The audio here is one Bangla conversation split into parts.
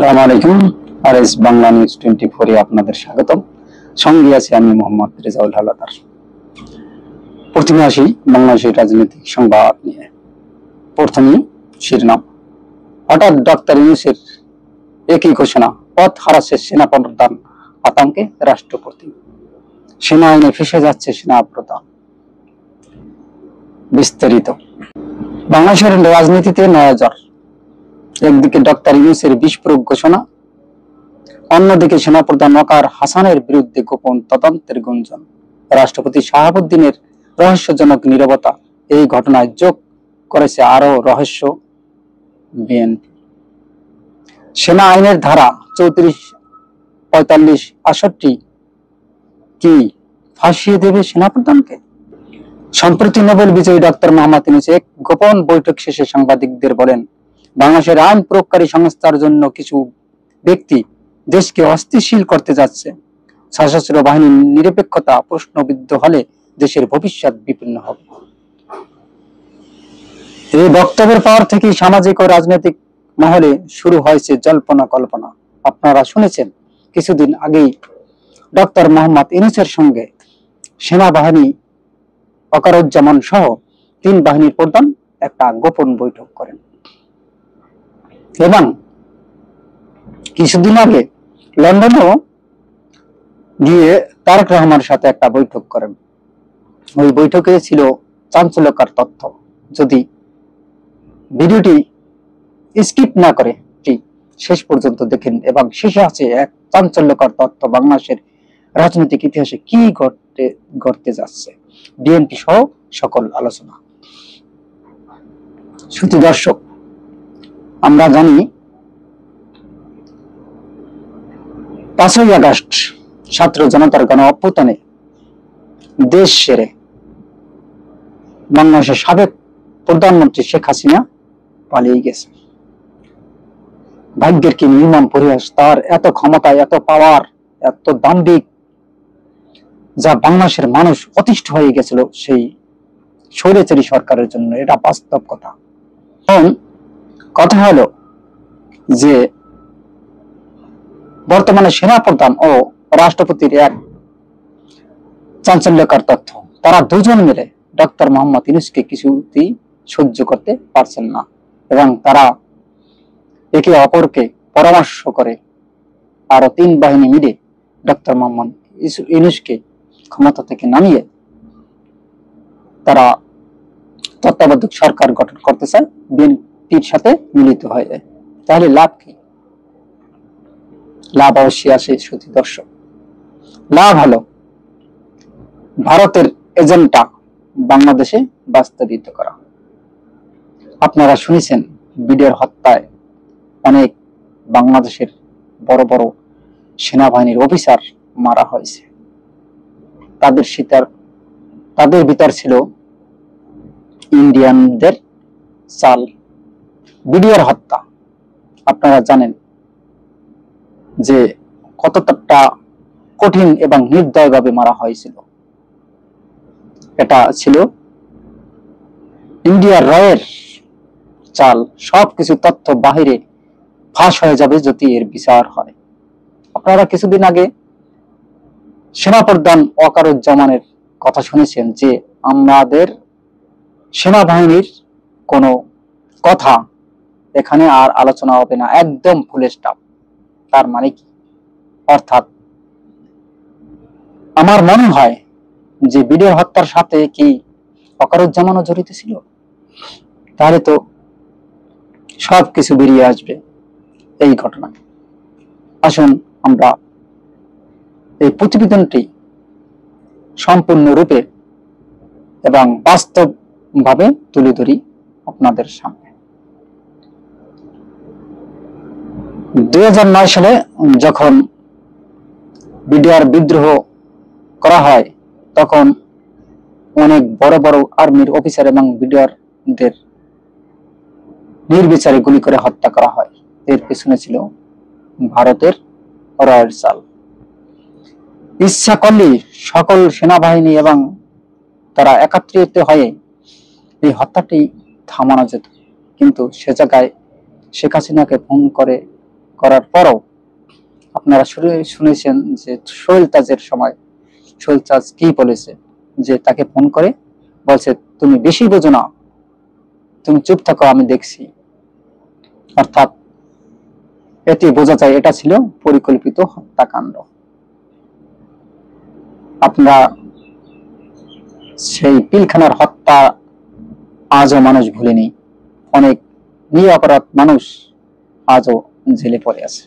আসসালামু আলাইকুম। আরএস বাংলা নিউজ 24 এ আপনাদের স্বাগতম। সঙ্গে আছি আমি মোহাম্মদ রেজাউল হাওলাদার। প্রথমে আসি বাংলাদেশের রাজনৈতিক সংবাদ নিয়ে। প্রথমে শিরোনাম। হঠাৎ ডক্টর ইউনূসের একই ঘোষণা, পথ হারাচ্ছে সেনাপ্রধান, আতঙ্কে রাষ্ট্রপতি। সেনা আইনে ফেঁসে যাচ্ছে সেনা প্রধান। বিস্তারিত। বাংলাদেশের রাজনীতিতে নয়া জ্বর। একদিকে ডক্টর ইউনূসের বিস্ফোরক ঘোষণা, অন্যদিকে সেনাপ্রধান ওয়াকার হাসানের বিরুদ্ধে গোপন তদন্তের গুঞ্জন। রাষ্ট্রপতি শাহাবুদ্দিনের রহস্যজনক নীরবতা এই ঘটনায় যোগ করেছে আরো রহস্য। বিএনপি সেনা আইনের ধারা 34, 45, 68 কি ফাঁসিয়ে দেবে সেনাপ্রধানকে? সম্প্রতি নোবেল বিজয়ী ডক্টর মোহাম্মদ ইউনূস এক গোপন বৈঠক শেষে সাংবাদিকদের বলেন, বাংলাদেশের আইন প্রয়োগকারী সংস্থার জন্য কিছু ব্যক্তি দেশকে অস্থিতিশীল করতে যাচ্ছে। সশস্ত্র বাহিনীর নিরপেক্ষতা প্রশ্নবিদ্ধ হলে দেশের ভবিষ্যৎ বিপন্ন হবে। এই বক্তব্যের পর থেকেই সামাজিক ও রাজনৈতিক মহলে শুরু হয়েছে জল্পনা কল্পনা। আপনারা শুনেছেন কিছুদিন আগেই ডক্টর মোহাম্মদ ইউনূসের সঙ্গে সেনাবাহিনী ওয়াকারুজ্জামান সহ 3 বাহিনীর প্রধান একটা গোপন বৈঠক করেন এবং কিছুদিন আগে লন্ডনেও গিয়ে তারেক রহমানের সাথে একটা বৈঠক করেন। ওই বৈঠকে ছিল চাঞ্চল্যকর তথ্য। যদি ভিডিওটি স্কিপ না করে শেষ পর্যন্ত দেখেন, এবং শেষে আছে এক চাঞ্চল্যকর তথ্য, বাংলাদেশের রাজনৈতিক ইতিহাসে কি ঘটতে যাচ্ছে, বিএনপি সহ সকল আলোচনা। শুধু দর্শক, আমরা জানি 5ই আগস্ট ছাত্র জনতার গণ অভ্যুত্থানে দেশ ছেড়ে বাংলাদেশের সাবেক প্রধানমন্ত্রী শেখ হাসিনা পালিয়ে গেছে। ভাগ্যের কি নির্মম পরিহাস! তার এত ক্ষমতা, এত পাওয়ার, এত দাম্ভিক, যা বাংলাদেশের মানুষ অতিষ্ঠ হয়ে গেছিল সেই স্বৈরাচারী সরকারের জন্য। এটা বাস্তব কথা। কথা হলো যে বর্তমানে সেনাপ্রধান ও রাষ্ট্রপতির এক চাঞ্চল্যকর তথ্য, তারা দুজন মিলে ডক্টর মোহাম্মদ ইউনূসকে কিছুতেই সহ্য করতে পারছেন না এবং তারা একে অপরকে পরামর্শ করে আরো 3 বাহিনী মিলে ডক্টর মোহাম্মদ ইউনূসকে ক্ষমতা থেকে নামিয়ে তারা তত্ত্বাবধায়ক সরকার গঠন করতে চায়, বিএনপির সাথে মিলিত হয়ে যায়। তাহলে লাভ কি? লাভ অবশ্যই আছে শুধু দর্শক। লাভ হলো ভারতের এজেন্ডা বাংলাদেশে বাস্তবায়িত করা। আপনারা শুনেছেন বিডিআর হত্যায় অনেক বাংলাদেশের বড় বড় সেনাবাহিনীর অফিসার মারা হয়েছে। তাদের ভিতর ছিল ইন্ডিয়ানদের চাল। বিডিআর হত্যা আপনারা জানেন যে কতটা কঠিন এবং নির্দয়ভাবে মারা হয়েছিল। এটা ছিল ইন্ডিয়ার রয়ের চাল। সবকিছু তথ্য বাহিরে ফাঁস হয়ে যাবে যদি এর বিচার হয়। আপনারা কিছুদিন আগে সেনাপ্রধান ওয়াকারুজ্জামানের কথা শুনেছেন যে আমাদের সেনাবাহিনীর কোনো কথা এখানে আর আলোচনা হবে না, একদম ফুল স্টপ। তার মানে কি? অর্থাৎ আমার মনে হয় যে বিডিআর হত্যার সাথে কি ওয়াকারুজ্জামানও জড়িত ছিল? তাহলে তো সবকিছু বেরিয়ে আসবে এই ঘটনা। আসুন আমরা এই প্রতিবেদনটি সম্পূর্ণরূপে এবং বাস্তবভাবে তুলে ধরি আপনাদের সামনে। 2009 সালে যখন বিডিআর বিদ্রোহ করা হয়, তখন অনেক বড় বড় আর্মির অফিসার এবং বিডিআরদের নির্বিচারে গুলি করে হত্যা করা হয়। এর পেছনে ছিল ভারতের রয়ের চাল। ইচ্ছা করলে সকল সেনাবাহিনী এবং তারা একত্রিত হয়ে এই হত্যাটি থামানো যেত, কিন্তু সে জায়গায় শেখ হাসিনাকে ফোন করে করার পরও আপনারা শুনেছেন যে সোহেল তাজের সময় সোহেল তাজ কি বলেছে, যে তাকে ফোন করে বলছে তুমি বেশি বোঝো না, তুমি চুপ থাকো, আমি দেখছি। অর্থাৎ এটি বোঝা যায় এটা ছিল পরিকল্পিত হত্যাকাণ্ড। আপনারা সেই পিলখানার হত্যা আজও মানুষ ভুলেনি। অনেক নিরপরাধ মানুষ আজও জেলে পড়ে আছে,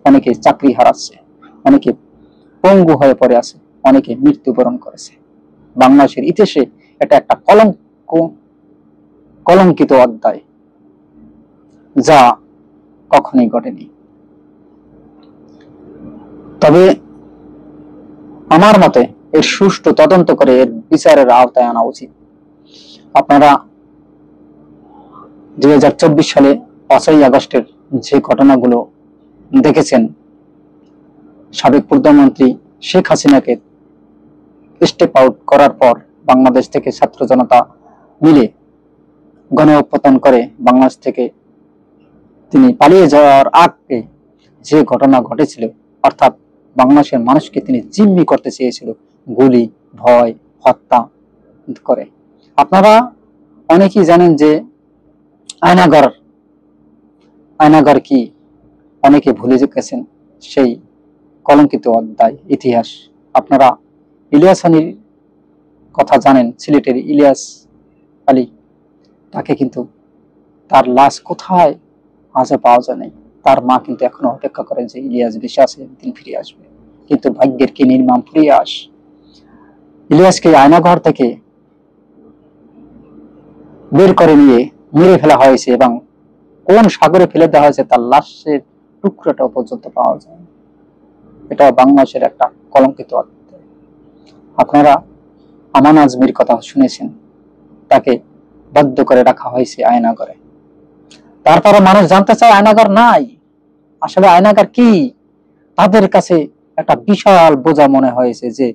অনেকে চাকরি হারাচ্ছে, অনেকে পঙ্গু হয়ে পড়ে আছে, অনেকে মৃত্যুবরণ করেছে। বাংলাদেশের ইতিহাসে এটা একটা কলঙ্কিত অধ্যায়, যা কখনোই ঘটেনি। তবে আমার মতে এর সুষ্ঠু তদন্ত করে এর বিচারের আওতায় আনা উচিত। আপনারা 2024 সালে 5ই আগস্টের যে ঘটনাগুলো দেখেছেন, সাবেক প্রধানমন্ত্রী শেখ হাসিনাকে স্টেপ আউট করার পর বাংলাদেশ থেকে ছাত্র জনতা মিলে গণ অভ্যুত্থান করে বাংলাদেশ থেকে তিনি পালিয়ে যাওয়ার আগে যে ঘটনা ঘটেছিল, অর্থাৎ বাংলাদেশের মানুষকে তিনি জিম্মি করতে চেয়েছিল গুলি, ভয়, হত্যা করে। আপনারা অনেকেই জানেন যে আয়নাগর কি, অনেকে ভুলে গেছেন সেই কলঙ্কিত অধ্যায় ইতিহাস। আপনারা ইলিয়াস আলীর কথা জানেন, সিলেটের ইলিয়াস আলী, তাকে কিন্তু তার লাশ কোথায় আজও পাওয়া যায়নি। তার মা কিন্তু এখনো অপেক্ষা করেন যে ইলিয়াস বেঁচে আছে, একদিন ফিরে আসবে, কিন্তু ভাগ্যের কি নির্মম পরিহাস, ইলিয়াসকে আয়নাঘর থেকে বের করে নিয়ে মেরে ফেলা হয়েছে এবং কোন সাগরে ফেলে দেওয়া হয়েছে তার লাশের টুকরাটাও পর্যন্ত পাওয়া যায়। এটা বাংলাদেশের একটা কলঙ্কিত অধ্যায়। আপনারা আমান আজমির কথা শুনেছেন, তাকে বদ্ধ করে রাখা হয়েছে আয়নাঘরে। তারপরে মানুষ জানতে চায় আয়নাঘর নাই, আসলে আয়নাঘর কি। তাদের কাছে একটা বিশাল বোঝা মনে হয়েছে যে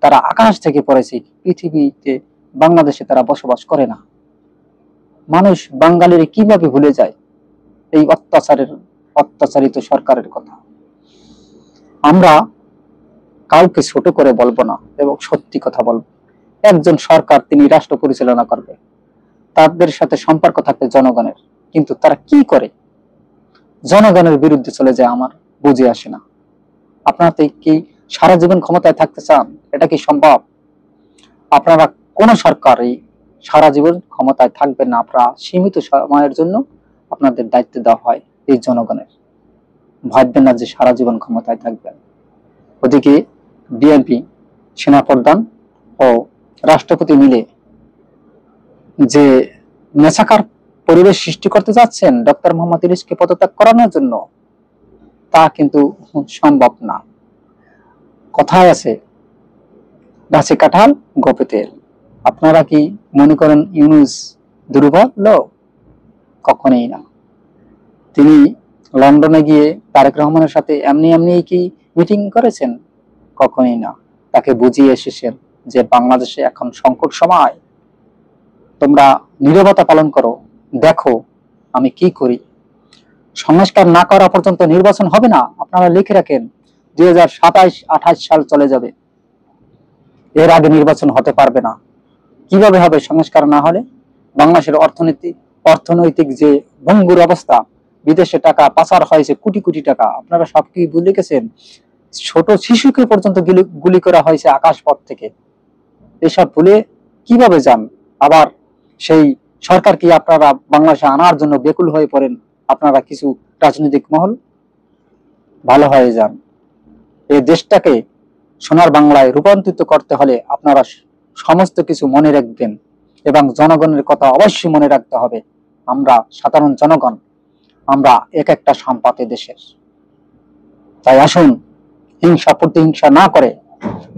তারা আকাশ থেকে পড়েছে, পৃথিবীতে বাংলাদেশে তারা বসবাস করে না। মানুষ বাঙালির কিভাবে ভুলে যায় এই অত্যাচারিত সরকারের কথা। আমরা কাউকে ছোট করে বলবো না এবং সত্যি কথা বলবো। একজন সরকার, তিনি রাষ্ট্র পরিচালনা করবে, তাদের সাথে সম্পর্ক থাকবে জনগণের, কিন্তু তারা কি করে জনগণের বিরুদ্ধে চলে যায় আমার বুঝে আসে না। আপনারা কি সারা জীবন ক্ষমতায় থাকতে চান? এটা কি সম্ভব? আপনারা কোন সরকারই সারা জীবন ক্ষমতায় থাকবেন না, আপনারা সীমিত সময়ের জন্য আপনাদের দায়িত্ব দেওয়া হয় এই জনগণের। ভাববেন না যে সারা জীবন ক্ষমতায় থাকবেন। ওদিকে বিএনপি, সেনাপ্রধান ও রাষ্ট্রপতি মিলে যে নেশাকার পরিবেশ সৃষ্টি করতে যাচ্ছেন ডক্টর মোহাম্মদ ইউনূসকে পদত্যাগ করানোর জন্য, তা কিন্তু সম্ভব না। কথায় আছে গাছে কাঁঠাল গোপে তেল। আপনারা কি মনে করেন ইউনূস দুর্বল লোক? কখনোই না। তিনি লন্ডনে গিয়ে তারেক রহমানের সাথে এমনি কি মিটিং করেছেন? কখনোই না। তাকে বুঝিয়ে এসেছেন যে বাংলাদেশে এখন সংকট সময়, তোমরা নীরবতা পালন করো, দেখো আমি কি করি। সংস্কার না করা পর্যন্ত নির্বাচন হবে না। আপনারা লিখে রাখেন, 2027-28 সাল চলে যাবে, এর আগে নির্বাচন হতে পারবে না। কিভাবে হবে সংস্কার না হলে? বাংলাদেশের অর্থনৈতিক যে ভঙ্গুর অবস্থা, বিদেশে টাকা পাচার হয়েছে কোটি কোটি টাকা, আপনারা সব কি ভুলে গেছেন? ছোট শিশুকে পর্যন্ত গুলি করা হয়েছে আকাশপথ থেকে। এসব ভুলে কিভাবে যান? আবার সেই সরকার কি আপনারা বাংলাদেশে আনার জন্য বেকুল হয়ে পড়েন? আপনারা কিছু রাজনৈতিক মহল ভালো হয়ে যান। এই দেশটাকে সোনার বাংলায় রূপান্তরিত করতে হলে আপনারা সমস্ত কিছু মনে রাখবেন এবং জনগণের কথা অবশ্যই মনে রাখতে হবে। আমরা সাধারণ জনগণ, আমরা এক একটা সম্পদ দেশের। তাই আসুন হিংসা প্রতিহিংসা না করে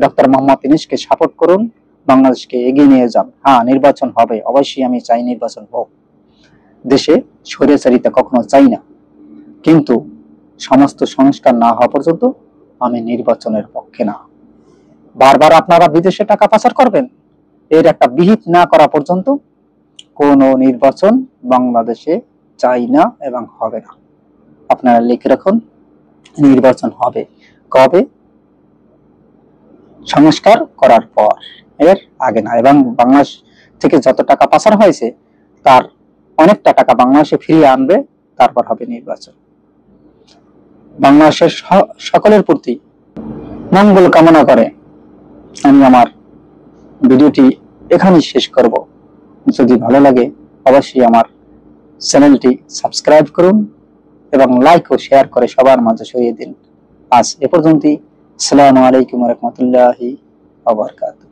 ডক্টর মোহাম্মদ ইউনূসকে সাপোর্ট করুন, বাংলাদেশকে এগিয়ে নিয়ে যান। হ্যাঁ, নির্বাচন হবে, অবশ্যই আমি চাই নির্বাচন হোক। দেশে স্বৈরাচারিতা কখনো চাই না, কিন্তু সমস্ত সংস্কার না হওয়া পর্যন্ত আমি নির্বাচনের পক্ষে না। বারবার আপনারা বিদেশে টাকা পাচার করবেন, এর একটা বিহিত না করা পর্যন্ত কোনো নির্বাচন বাংলাদেশে চাই না এবং হবে না। আপনারা লিখে রাখুন, নির্বাচন হবে কবে? সংস্কার করার পর, এর আগে না। এবং বাংলাদেশ থেকে যত টাকা পাচার হয়েছে তার অনেকটা টাকা বাংলাদেশে ফিরিয়ে আনবে, তারপর হবে নির্বাচন। বাংলাদেশের সকলের প্রতি মঙ্গল কামনা করে আমি আমার ভিডিওটি এখানেই শেষ করব। যদি ভালো লাগে অবশ্যই আমার চ্যানেলটি সাবস্ক্রাইব করুন এবং লাইক ও শেয়ার করে সবার মাঝে ছড়িয়ে দিন। আজ এ পর্যন্তই। আসসালামু আলাইকুম ওয়া রাহমাতুল্লাহি ওয়া বারাকাতুহু।